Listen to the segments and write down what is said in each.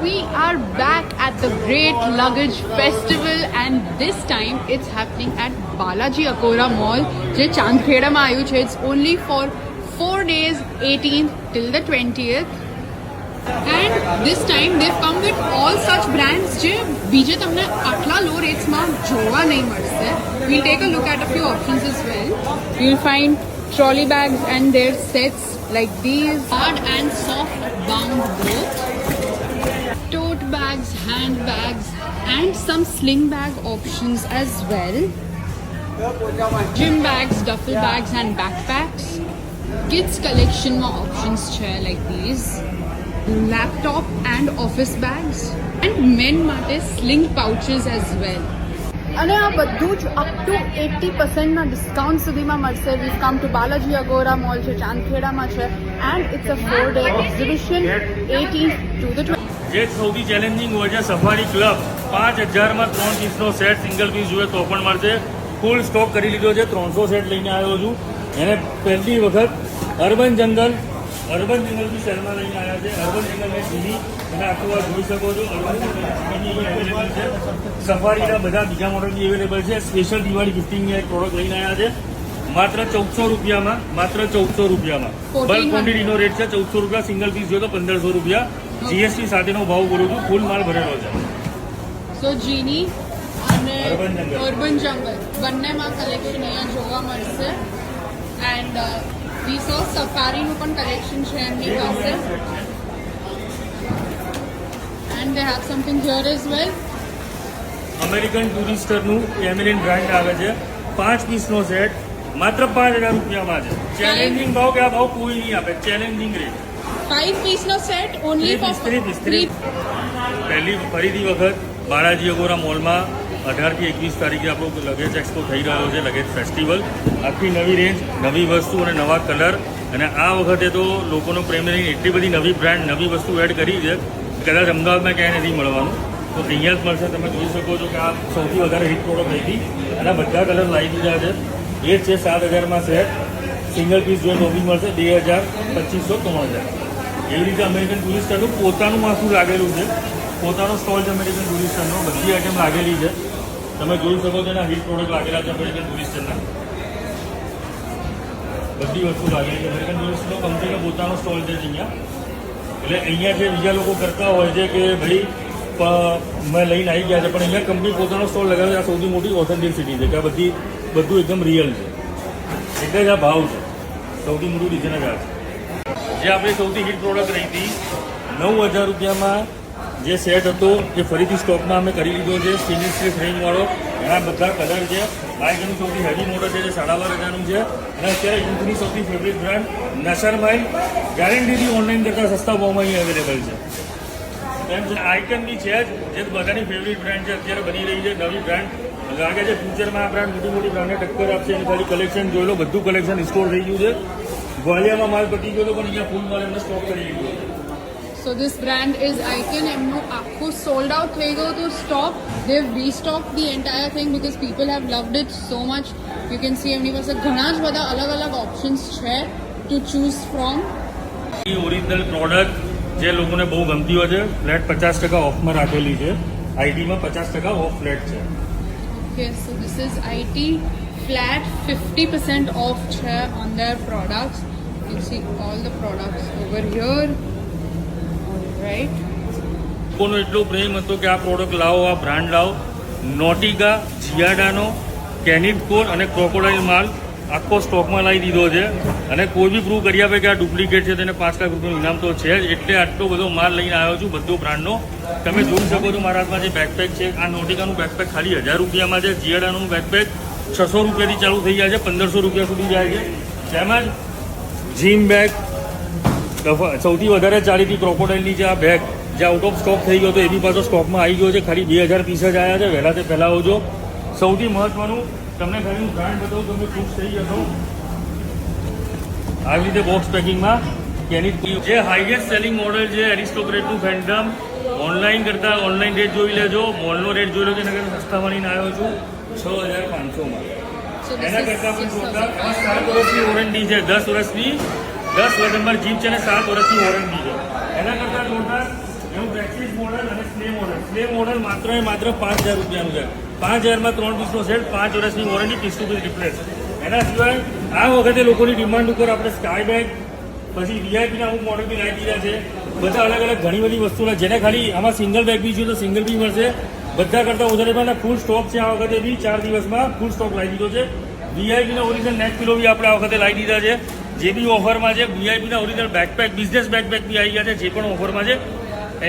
We are back at the Great Luggage Festival and this time it's happening at Balaji Akora Mall જે ચાંદખેડામાં આવ્યું છે. It's only for 4 days, 18th till the 20th. And this time they've come with all such brands જે બીજે તમને આટલા લો રેટ્સમાં જોવા નહીં મળશે. We'll take a look at a few options as well. You'll find trolley bags and their sets like these, hard and soft bound both, tote bags, handbags and some sling bag options as well, gym bags, duffel bags and backpacks, kids collection માં options છે like these, laptop and office bags and men માટે sling pouches as well. અને આ બધું જ up to 80% ના discount સુધીમાં મળશે. We've come to Balaji Agora mall છે, ચાંદખેડામાં છે and it's a 4-day exhibition 18th to the 20th. જે સૌથી ચેલેન્જિંગ હોય છે સફારી ક્લબ 5000માં 3 પીસનો સેટ સિંગલ પીસ જોઈએ તો પણ મળશે. ફૂલ સ્ટોક કરી લીધો છે. 300 સેટ લઈને આવ્યો છું. એને પહેલી વખત અર્બન જંગલથી શહેરમાં લઈને આવ્યા છે. અર્બન જંગલ જીની અને આખું આ જોઈ શકો છો. અર્બન જંગલ અવેલેબલ છે. સફારીના બધા બીજા મોડલ બી અવેલેબલ છે. સ્પેશિયલ દિવાળી ગિફ્ટિંગની એક પ્રોડક્ટ લઈને આવ્યા છે. માત્ર 1400 રૂપિયામાં બલ્ક ક્વોન્ટિટીનો રેટ છે. 1400 રૂપિયા. સિંગલ પીસ જોઈએ તો 1500 રૂપિયા. જીએસટી સાથેનો ભાવ બોલું છું. ફૂલ માલ ભરેલો છે. સો જીની અને અર્બન જંગલ બંનેમાં કલેક્શન અહીંયા જોવા મળશે. એન્ડ વી સો સફારીનું પણ કલેક્શન છે એમની પાસે. And they have something here as well. American ટુરિસ્ટરનું એમિનેન્ટ બ્રાન્ડ આવે છે. 5 પીસનો સેટ માત્ર 5000 રૂપિયામાં છે. ચેલેન્જિંગ ભાવ કે આ ભાવ કોઈ નહીં આપે. Challenging rate. 5 પીસનો સેટ ઓનલી ફોર 3 પીસ. ફરીથી વખત બાલાજી અગોરા મોલમાં 18 થી 21 તારીખે આપણો લગેજ એક્સપો થઈ રહ્યો છે. Luggage festival. આખી નવી રેન્જ, નવી વસ્તુ અને નવા કલર. અને આ વખતે તો લોકોનો પ્રેમ રહીને એટલી બધી નવી બ્રાન્ડ, નવી વસ્તુ એડ કરી છે કદાચ અમદાવાદમાં ક્યાંય નથી મળવાનું. તો અહીંયા જ મળશે. તમે જોઈ શકો છો કે આ સૌથી વધારે હિટ પ્રોડક્ટ હતી અને બધા કલર લાવી દીધા છે. એ જ છે 7000માં સેટ. સિંગલ પીસ જોઈએ તો બી મળશે 2000, 2500, 3000. એવી રીતે અમેરિકન ટુરિસ્ટરનું પોતાનું માથું લાગેલું છે. પોતાનો સ્ટોલ છે અમેરિકન ટુરિસ્ટરનો. બધી આઈટમ લાગેલી છે. તમે જોઈ શકો છો એના હિટ પ્રોડક્ટ લાગેલા છે અમેરિકન ટુરિસ્ટરના. બધી વસ્તુ લાગેલી છે. અમેરિકન ટુરિસ્ટનો કંપનીનો પોતાનો સ્ટોલ છે અહીંયા. એટલે અહીંયા જે બીજા લોકો કરતા હોય છે કે ભાઈ મેં લઈને આવી ગયા છે, પણ અહીંયા કંપની પોતાનો સ્ટોલ લગાવે છે. આ સૌથી મોટી ઓથેન્ટિસિટી છે કે આ બધું એકદમ રિયલ છે. એટલે જ આ ભાવ છે. સૌથી મોટું રીઝન જ આ છે. જે આપણી સૌથી હિટ પ્રોડક્ટ રહી હતી 9000 રૂપિયામાં જે સેટ હતો એ ફરીથી સ્ટોકમાં અમે કરી લીધો છે. સ્ટેનલેસ સ્ટીલ ફ્રેમવાળો. એના બધા કલર છે. આ એકનું સૌથી હેવી મોડલ છે જે 12,500નું છે. અને અત્યારે યુથની સૌથી ફેવરેટ બ્રાન્ડ નસરમાઇલ ગેરંટીથી ઓનલાઈન કરતાં સસ્તા ભાવમાં અહીં અવેલેબલ છે. એમ છે આઇકન બી છે જ જે બધાની ફેવરેટ બ્રાન્ડ છે. અત્યારે બની રહી છે નવી બ્રાન્ડ. લાગે છે ફ્યુચરમાં આ બ્રાન્ડ મોટી બ્રાન્ડને ટક્કર આપશે. એનું ખાલી કલેક્શન જોઈ લો. બધું કલેક્શન સ્ટોર થઈ ગયું છે. ગ્વાલિયામાં માલ પતી ગયો પણ અહીંયા ફૂલ માલ એમને સ્ટોક કરી લીધો. So this brand is Icon. એમનું આખું sold out થઈ ગયું હતું stock. They've restocked the entire thing because people have loved it so much. You can see એમની પાસે ઘણા જ બધા અલગ ઓપ્શન્સ છે to choose from. Original product જે લોકોને બહુ ગમતી હોય છે ફ્લેટ 50% ઓફમાં રાખેલી છે. આઈટીમાં 50% ઓફ ફ્લેટ છે. Okay, so this is IT flat 50% off છે on their products. You can see all the products over here. Right. લોકોનો એટલો પ્રેમ હતો કે આ પ્રોડક્ટ લાવો, આ બ્રાન્ડ લાવો. નોટિકા, જિયાડાનો, કેનિટ કોર અને ક્રોકોડાઇલ માલ આખો સ્ટોકમાં લાવી દીધો છે. અને કોઈ બી પ્રૂવ કરી આપે કે આ ડુપ્લિકેટ છે તેને 5 લાખ રૂપિયાનું ઇનામ તો છે જ. એટલે આટલો બધો માલ લઈને આવ્યો છું બધો બ્રાન્ડનો. તમે જોઈ શકો છો મારા હાથમાં જે બેકપેક છે. આ નોટિકાનું બેકપેક ખાલી 1000 રૂપિયામાં છે. જિયાડાનું બેકપેક 600 રૂપિયાથી ચાલુ થઈ જાય છે, 1500 રૂપિયા સુધી જાય છે. તેમજ જીમ બેગ સૌથી વધારે ચાલીથી ક્રોકોડાઇલની જે આ બેગ જે આઉટ ઓફ સ્ટોક થઈ ગયો હતો એ બી પાછો સ્ટોકમાં આવી ગયો છે. ખાલી 2000 પીસ જ આવ્યા છે. વહેલા તે પહેલાં આવજો. સૌથી મહત્વનું તમને ખાલી બ્રાન્ડ બતાવું તમે ખુશ થઈ જશો. આવી રીતે બોક્સ પેકિંગમાં કેનિટ જે હાઈએસ્ટ સેલિંગ મોડલ છે એરિસ્ટોક્રેટનું ફેન્ટમ. ઓનલાઈન કરતાં ઓનલાઈન રેટ જોઈ લેજો. મોલનો રેટ જોઈ લેજો. એના કરતાં સસ્તા મળીને આવ્યો છું 6500માં. એના કરતાં પણ 7 વર્ષની વોરંટી છે. 10 વર્ષની 10 નંબર જીપ છે ને 7 વર્ષની વોરંટી છે. એના કરતાં જોરદાર એવું પ્રેક્ટિસ મોડલ અને સ્લે મોડલ. સ્લે મોડલ માત્ર ને માત્ર 5,000 રૂપિયાનું છે. 5,000માં 3 પીસનો સેટ, 5 વર્ષની warranty, piece to piece replace. એના સિવાય આ વખતે લોકોની ડિમાન્ડ ઉપર આપણે સ્કાય બેગ, પછી વીઆઈપીના અમુક મોડલ બી લાવી દીધા છે. બધા અલગ અલગ ઘણી બધી વસ્તુના, જેને ખાલી આમાં સિંગલ બેગ બી જોઈએ તો સિંગલ બી મળશે. બધા કરતાં વધારે ફૂલ સ્ટોક છે. આ વખતે બી 4 દિવસમાં ફૂલ સ્ટોક લાવી દીધો છે. વીઆઈપીના ઓરિજિનલ નેક પિલો બી આપણે આ વખતે લાવી દીધા છે. જે બી ઓફરમાં છે, વીઆઈપીના ઓરિજિનલ બેકપેક, બિઝનેસ બેકપેક બી આવી ગયા છે, જે પણ ઓફરમાં છે.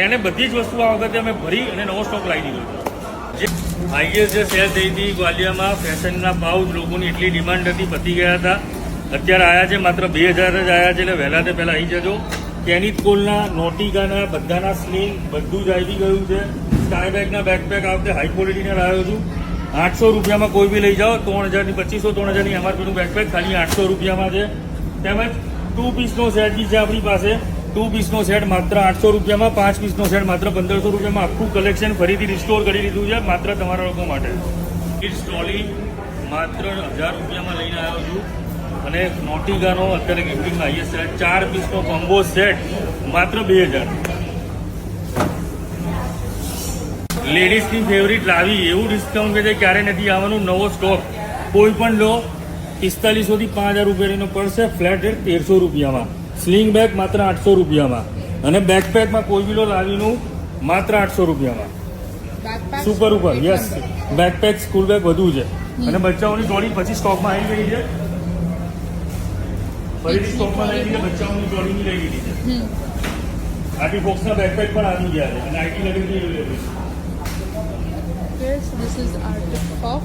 એને બધી જ વસ્તુ આ વખતે અમે ભરી અને નવો સ્ટોક લાવી દીધો છે. જે હાઈએસ્ટ જે સેલ થઈ હતી ગ્વાલિયરમાં, ફેશનના પાઉચ લોકોની એટલી ડિમાન્ડ હતી, પતી ગયા હતા. અત્યારે આવ્યા છે, માત્ર 2,000 જ આવ્યા છે. એટલે વહેલા તે પહેલાં આવી જજો. કેનિત કોલના, નોટિકાના, બધાના સ્લિંગ બધું જ આવી ગયું છે. સ્કાય બેગના બેકપેક આ વખતે હાઈ ક્વોલિટીના લાવ્યો છું. 800 રૂપિયામાં કોઈ બી લઈ જાઓ. 3,000-2,500-3,000ની એમઆરપીનું બેકપેક ખાલી 800 રૂપિયામાં છે. તેમજ 2 પીસનો સેટ બી છે આપણી પાસે. 2 પીસનો સેટ માત્ર 800 રૂપિયામાં, 5 પીસનો સેટ માત્ર 1,500 રૂપિયામાં. આખું કલેક્શન ફરીથી રિસ્ટોર કરી દીધું છે માત્ર તમારા લોકો માટે. કિડ્સ ટ્રોલી માત્ર 1,000 રૂપિયામાં લઈને આવ્યો છું. અને નોટિકાનો અત્યારે ગિફ્ટિંગમાં હાઈએસ્ટ સેટ 4 પીસનો કોમ્બો સેટ માત્ર 2,000. લેડીઝની ફેવરિટ લાવી એવું ડિસ્કાઉન્ટ કે જે ક્યારે નથી આવવાનું. નવો સ્ટોક કોઈ પણ લો 4500 થી 5,000 રૂપિયાનો પડશે. ફ્લેટ રેટ 1,300 રૂપિયામાં. સ્લિંગ બેગ માત્ર 800 રૂપિયામાં. અને બેકપેકમાં કોઈ બી લો લાવીનું માત્ર 800 રૂપિયામાં. સુપર ઉપર યસ, બેકપેક, સ્કૂલ બેગ બધું છે. અને બચ્ચાઓની ટ્રોલી પછી સ્ટોકમાં આવી ગઈ છે. ફરીથી સ્ટોકમાં લઈ લીધી, બચ્ચાઓની ટ્રોલીની લઈ લીધી છે. આર્ટી બોક્સના બેકપેક પણ આવી ગયા છે અને આઈટી લેવલ બી અવેલેબલ છે. Yes, this is Arctic Fox.